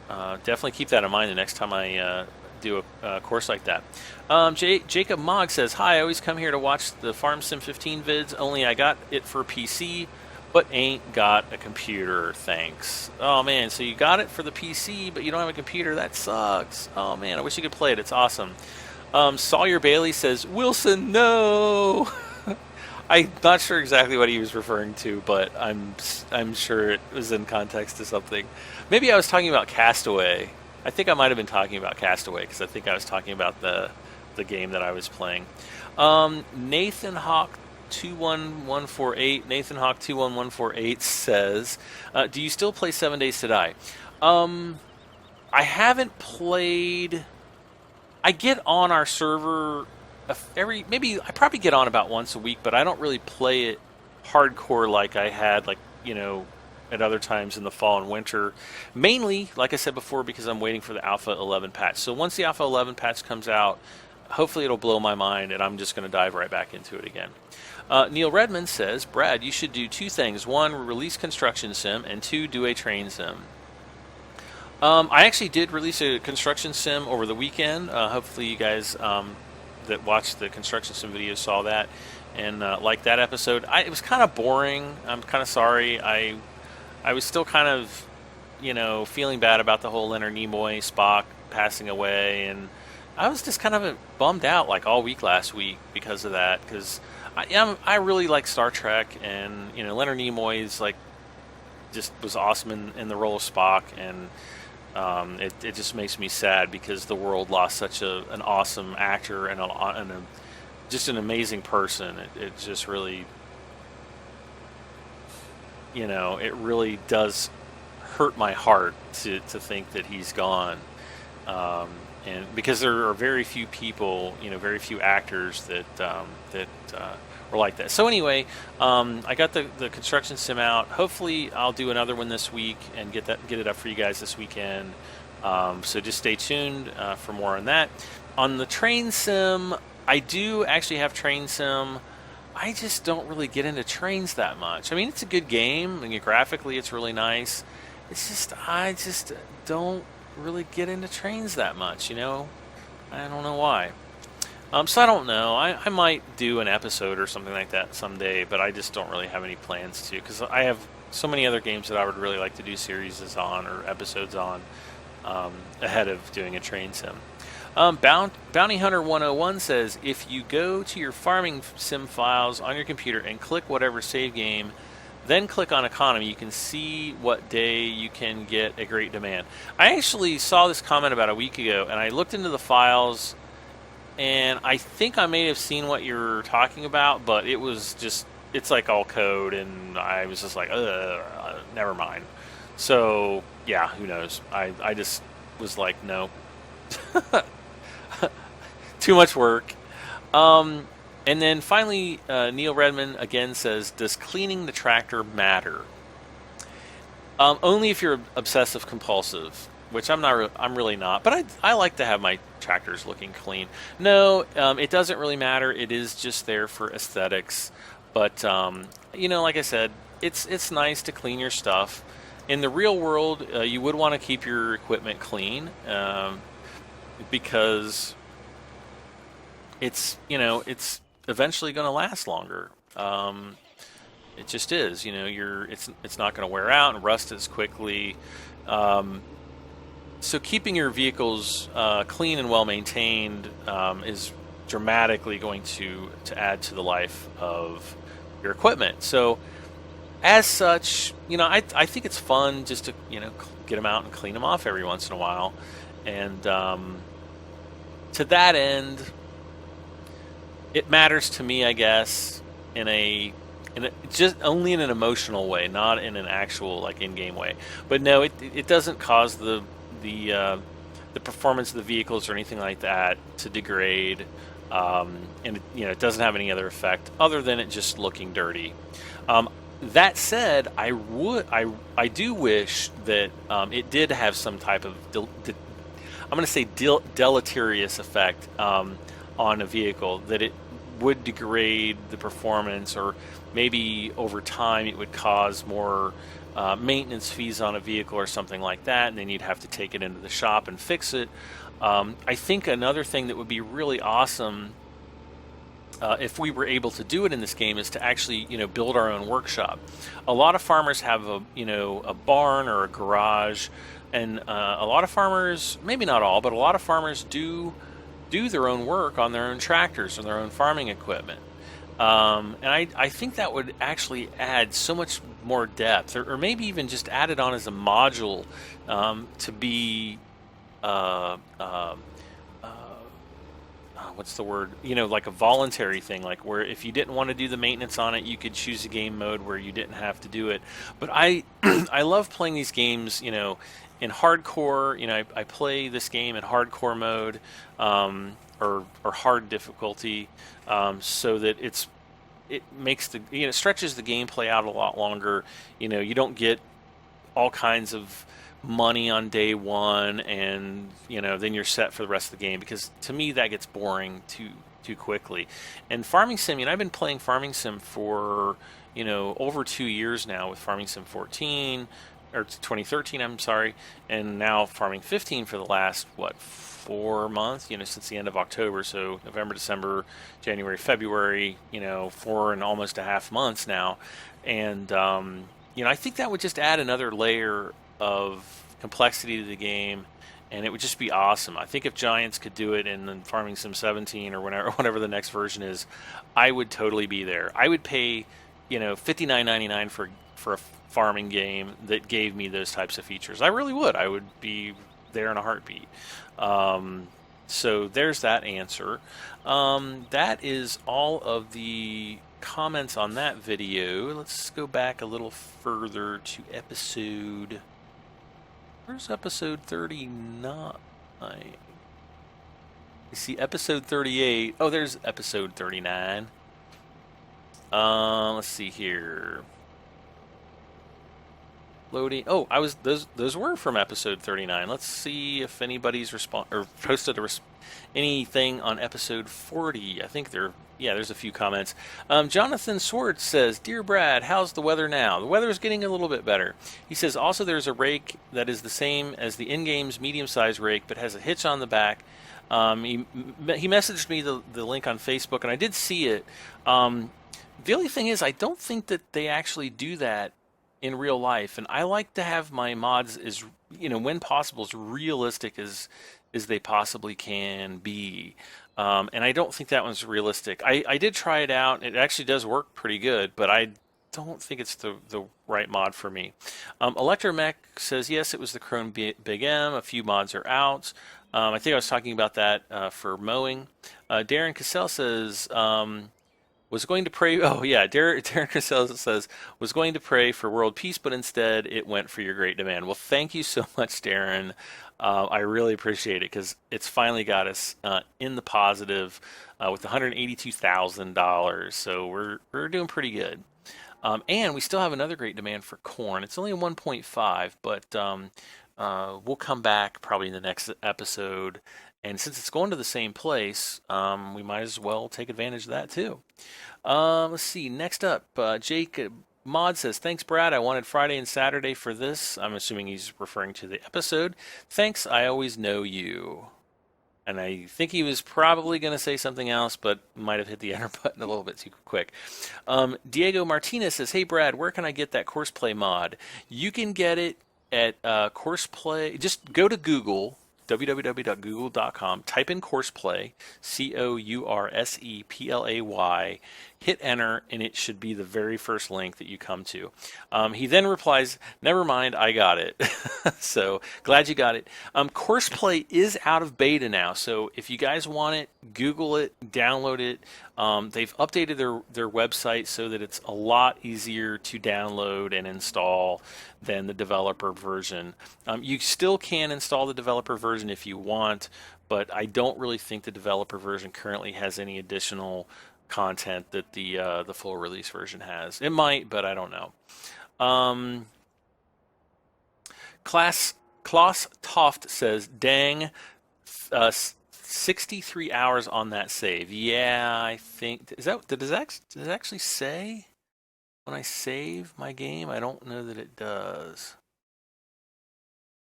definitely keep that in mind the next time I do a course like that. Jacob Mogg says, "Hi, I always come here to watch the Farm Sim 15 vids, only I got it for PC, but ain't got a computer, thanks." Oh man, so you got it for the PC, but you don't have a computer? That sucks. Oh man, I wish you could play it. It's awesome. Sawyer Bailey says, "Wilson, no!" I'm not sure exactly what he was referring to, but I'm sure it was in context to something. Maybe I was talking about Castaway. I think I might have been talking about Castaway, because I think I was talking about the game that I was playing. Nathan Hawk 21148 Nathan Hawk 21148 says, "Do you still play 7 Days to Die?" I haven't played. I get on our server I probably get on about once a week, but I don't really play it hardcore like I had, at other times in the fall and winter. Mainly, like I said before, because I'm waiting for the Alpha 11 patch. So once the Alpha 11 patch comes out, hopefully it'll blow my mind, and I'm just going to dive right back into it again. Neil Redmond says, "Brad, you should do 2 things. 1, release Construction Sim, and 2, do a Train Sim." I actually did release a construction sim over the weekend. Hopefully, you guys that watched the construction sim video saw that and liked that episode. It was kind of boring. I'm kind of sorry. I was still kind of, feeling bad about the whole Leonard Nimoy Spock passing away, and I was just kind of bummed out like all week last week because of that. Because I really like Star Trek, and Leonard Nimoy is like just was awesome in the role of Spock, and it just makes me sad because the world lost such an awesome actor and just an amazing person. It just really, it really does hurt my heart to think that he's gone. And because there are very few people, very few actors that were like that. So anyway, I got the construction sim out. Hopefully, I'll do another one this week and get it up for you guys this weekend. So just stay tuned for more on that. On the train sim, I do actually have train sim. I just don't really get into trains that much. I mean, it's a good game. I mean, graphically, it's really nice. It's just I just don't really get into trains that much. I don't know why. So I don't know. I might do an episode or something like that someday, but I just don't really have any plans to, because I have so many other games that I would really like to do series on or episodes on ahead of doing a train sim. Bounty Hunter 101 says, if you go to your farming sim files on your computer and click whatever save game, then click on economy, you can see what day you can get a great demand. I actually saw this comment about a week ago, and I looked into the files, and I think I may have seen what you're talking about, but it's like all code, and I was just like, never mind. So, yeah, who knows? I just was like, no. Too much work. And then finally, Neil Redman again says, does cleaning the tractor matter? Only if you're obsessive compulsive, which I'm not. I'm really not. But I like to have my tractors looking clean. No, it doesn't really matter. It is just there for aesthetics. But like I said, it's nice to clean your stuff. In the real world, you would want to keep your equipment clean because it's eventually going to last longer. It just is. It's not going to wear out and rust as quickly. So keeping your vehicles clean and well maintained is dramatically going to add to the life of your equipment. So as such, I think it's fun just to get them out and clean them off every once in a while. And to that end, it matters to me, I guess, in a just only in an emotional way, not in an actual like in-game way. But no, it doesn't cause the performance of the vehicles or anything like that to degrade, and it doesn't have any other effect other than it just looking dirty. That said, I do wish that it did have some type of I'm going to say deleterious effect on a vehicle, that it would degrade the performance, or maybe over time it would cause more maintenance fees on a vehicle or something like that, and then you'd have to take it into the shop and fix it. I think another thing that would be really awesome if we were able to do it in this game is to actually build our own workshop. A lot of farmers have a barn or a garage, and a lot of farmers, maybe not all, but a lot of farmers do their own work on their own tractors and their own farming equipment. And I think that would actually add so much more depth, or maybe even just add it on as a module to be, what's the word? Like a voluntary thing, like where if you didn't want to do the maintenance on it, you could choose a game mode where you didn't have to do it. But I love playing these games, in hardcore. I play this game in hardcore mode, or hard difficulty, so that it makes stretches the gameplay out a lot longer. You don't get all kinds of money on day one, and then you're set for the rest of the game, because to me that gets boring too quickly. And Farming Sim, I've been playing Farming Sim for over 2 years now, with Farming Sim 14, or 2013, I'm sorry, and now farming 15 for the last, what, 4 months, since the end of October. So November, December, January, February, 4.5 months now. And, I think that would just add another layer of complexity to the game, and it would just be awesome. I think if Giants could do it in the Farming Sim 17 or whenever the next version is, I would totally be there. I would pay, $59.99 for a farming game that gave me those types of features. I really would. I would be there in a heartbeat. So there's that answer. That is all of the comments on that video. Let's go back a little further to episode. Where's episode 39? You see episode 38. Oh, there's episode 39. Let's see here. Loading. Oh, those were from episode 39. Let's see if anybody's posted anything on episode 40. I think there's a few comments. Jonathan Swart says, "Dear Brad, how's the weather now? The weather is getting a little bit better." He says, "Also, there's a rake that is the same as the in-game's medium-sized rake, but has a hitch on the back." He messaged me the link on Facebook, and I did see it. The only thing is, I don't think that they actually do that in real life, and I like to have my mods as when possible as realistic as they possibly can be. And I don't think that one's realistic. I did try it out. It actually does work pretty good, but I don't think it's the right mod for me. Electromech says, yes, it was the Chrome Big M. A few mods are out. I think I was talking about that for mowing. Darren Cassell says, was going to pray. Oh yeah, Darren Cassell says was going to pray for world peace, but instead it went for your great demand. Well, thank you so much, Darren. I really appreciate it because it's finally got us in the positive with $182,000. So we're doing pretty good. And we still have another great demand for corn. It's only a 1.5, but we'll come back probably in the next episode. And since it's going to the same place, we might as well take advantage of that too. Let's see. Next up, Jake Mod says, "Thanks, Brad. I wanted Friday and Saturday for this." I'm assuming he's referring to the episode. "Thanks. I always know you." And I think he was probably going to say something else, but might have hit the enter button a little bit too quick. Diego Martinez says, "Hey, Brad, where can I get that courseplay mod?" You can get it at courseplay. Just go to Google. www.google.com, type in courseplay, courseplay, hit enter, and it should be the very first link that you come to. He then replies, "Never mind, I got it." So glad you got it. Courseplay is out of beta now, so if you guys want it, Google it, download it. They've updated their website so that it's a lot easier to download and install than the developer version. You still can install the developer version if you want, but I don't really think the developer version currently has any additional content that the full release version has. It might, but I don't know. Klaus Toft says, "Dang, 63 hours on that save." Yeah, I think does it actually say when I save my game? I don't know that it does.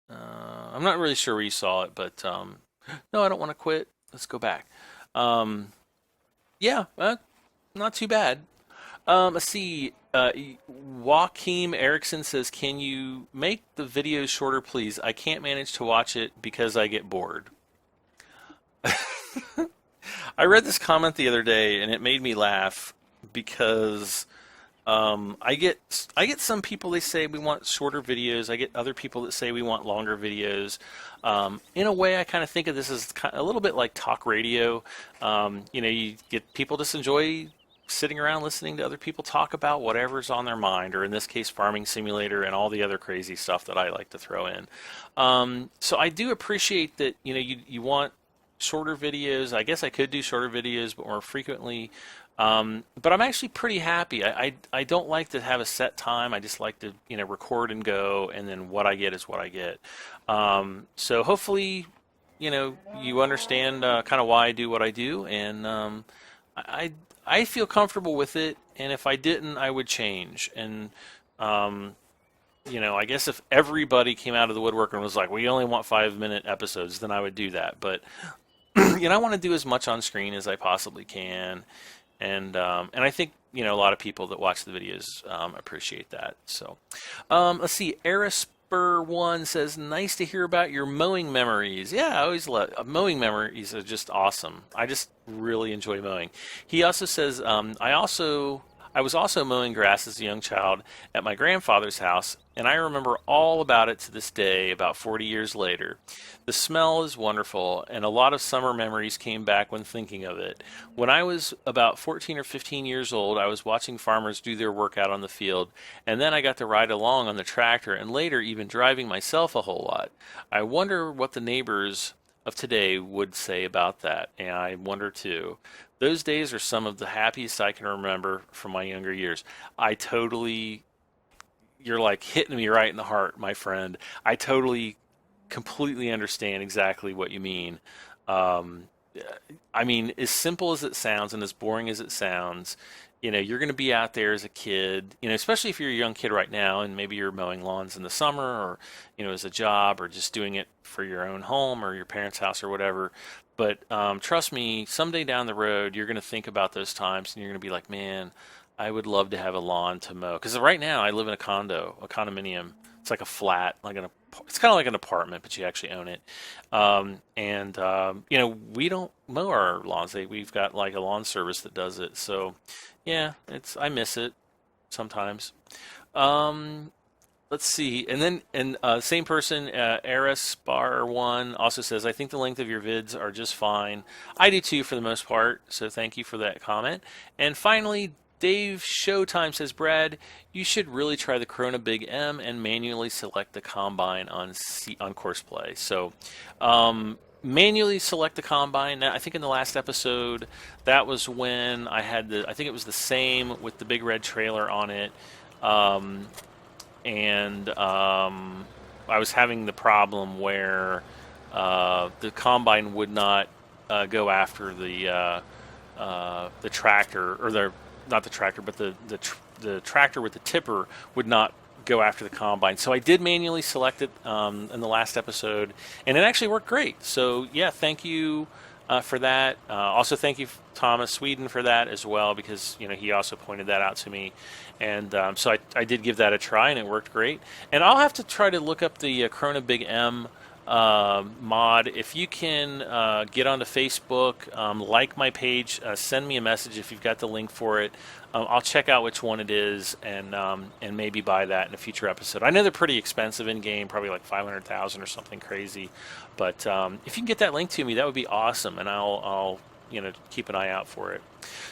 I'm not really sure where you saw it, but no, I don't want to quit. Let's go back. Yeah, not too bad. Let's see. Joaquim Erickson says, "Can you make the videos shorter, please? I can't manage to watch it because I get bored." I read this comment the other day, and it made me laugh because I get some people, they say we want shorter videos. I get other people that say we want longer videos. In a way, I kind of think of this as a little bit like talk radio. You get people just enjoy sitting around listening to other people talk about whatever's on their mind, or in this case, Farming Simulator and all the other crazy stuff that I like to throw in. So I do appreciate that. You want shorter videos. I guess I could do shorter videos, but more frequently. But I'm actually pretty happy. I don't like to have a set time. I just like to record and go, and then what I get is what I get. So hopefully, you understand kind of why I do what I do, and I feel comfortable with it. And if I didn't, I would change. And I guess if everybody came out of the woodwork and was like, we only want 5-minute episodes, then I would do that. But I want to do as much on screen as I possibly can, and I think a lot of people that watch the videos appreciate that. So let's see. Erisper1 says, "Nice to hear about your mowing memories." Yeah, I always love mowing memories. Are just awesome. I just really enjoy mowing. He also says, I was also mowing grass as a young child at my grandfather's house, and I remember all about it to this day, about 40 years later. The smell is wonderful, and a lot of summer memories came back when thinking of it. When I was about 14 or 15 years old, I was watching farmers do their work out on the field, and then I got to ride along on the tractor, and later even driving myself a whole lot. I wonder what the neighbors of today would say about that, and I wonder too. Those days are some of the happiest I can remember from my younger years. You're like hitting me right in the heart, my friend. I totally, completely understand exactly what you mean. Um, I mean, as simple as it sounds and as boring as it sounds, you're going to be out there as a kid, especially if you're a young kid right now and maybe you're mowing lawns in the summer or, as a job or just doing it for your own home or your parents' house or whatever. But trust me, someday down the road, you're going to think about those times and you're going to be like, man, I would love to have a lawn to mow. Because right now I live in a condominium. It's like a flat, it's kind of like an apartment, but you actually own it. We don't mow our lawns. We've got like a lawn service that does it. So, yeah, I miss it sometimes. Um, let's see, same person, Eris Bar One also says, "I think the length of your vids are just fine." I do too, for the most part. So thank you for that comment. And finally, Dave Showtime says, "Brad, you should really try the Corona Big M and manually select the combine on courseplay." So, manually select the combine. Now, I think in the last episode, that was when I think it was the same with the big red trailer on it. Um, and I was having the problem where the combine would not go after the tractor, or not the tractor, but the tractor with the tipper would not go after the combine. So I did manually select it in the last episode, and it actually worked great. So yeah, thank you for that. Also, thank you, Thomas Sweden, for that as well, because he also pointed that out to me, and so I did give that a try, and it worked great. And I'll have to try to look up the Corona Big M mod. If you can get onto Facebook, like my page, send me a message if you've got the link for it. I'll check out which one it is, and maybe buy that in a future episode. I know they're pretty expensive in game, probably like 500,000 or something crazy. But if you can get that link to me, that would be awesome, and I'll keep an eye out for it.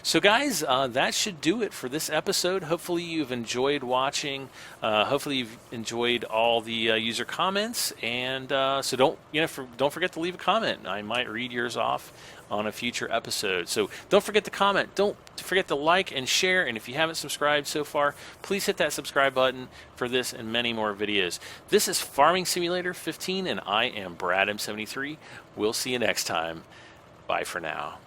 So guys, that should do it for this episode. Hopefully you've enjoyed watching. Hopefully you've enjoyed all the user comments, and so don't forget to leave a comment. I might read yours off on a future episode. So don't forget to comment. Don't forget to like and share. And if you haven't subscribed so far, please hit that subscribe button for this and many more videos. This is Farming Simulator 15, and I am Brad M73. We'll see you next time. Bye for now.